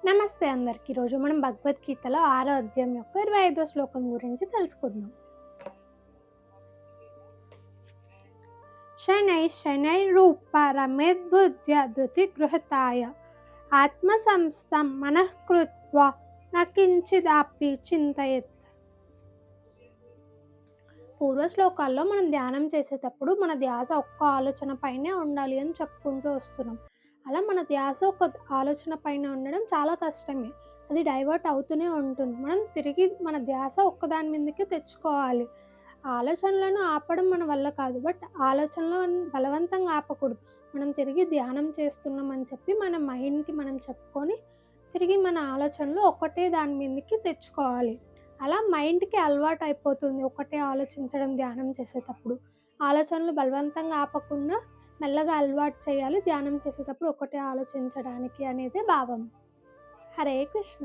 నమస్తే అందరికి. ఈరోజు మనం భగవద్గీతలో 6వ అధ్యాయం యొక్క 25వ శ్లోకం గురించి తెలుసుకుందాం. శనైశ్చనైరూప రమేద్బుద్ధ్య ధృతిగృహతాయ ఆత్మసంస్థం మనఃకృత్వా న కించిదాపి చింతయేత్. పూర్వ శ్లోకాల్లో మనం ధ్యానం చేసేటప్పుడు మన ధ్యాస ఒక్క ఆలోచన పైనే ఉండాలి అని చెప్పుకుంటూ వస్తున్నాం. అలా మన ధ్యాస ఒక ఆలోచన పైన ఉండడం చాలా కష్టమే. అది డైవర్ట్ అవుతూనే ఉంటుంది. మనం తిరిగి మన ధ్యాస ఒక్కదాని మీదకే తెచ్చుకోవాలి. ఆలోచనలను ఆపడం మన వల్ల కాదు. బట్ ఆలోచనలను బలవంతంగా ఆపకూడదు. మనం తిరిగి ధ్యానం చేస్తున్నాం అని చెప్పి మన మైండ్‌కి మనం చెప్పుకొని తిరిగి మన ఆలోచనలు ఒకటే దాని మీదకి తెచ్చుకోవాలి. అలా మైండ్‌కి అలవాటయిపోతుంది ఒకటే ఆలోచించడం ధ్యానం చేసేటప్పుడు. ఆలోచనలు బలవంతంగా ఆపకుండా మెల్లగా అలవాటు చేయాలి ధ్యానం చేసేటప్పుడు ఒకటే ఆలోచించడానికి అనేదే భావం. హరే కృష్ణ.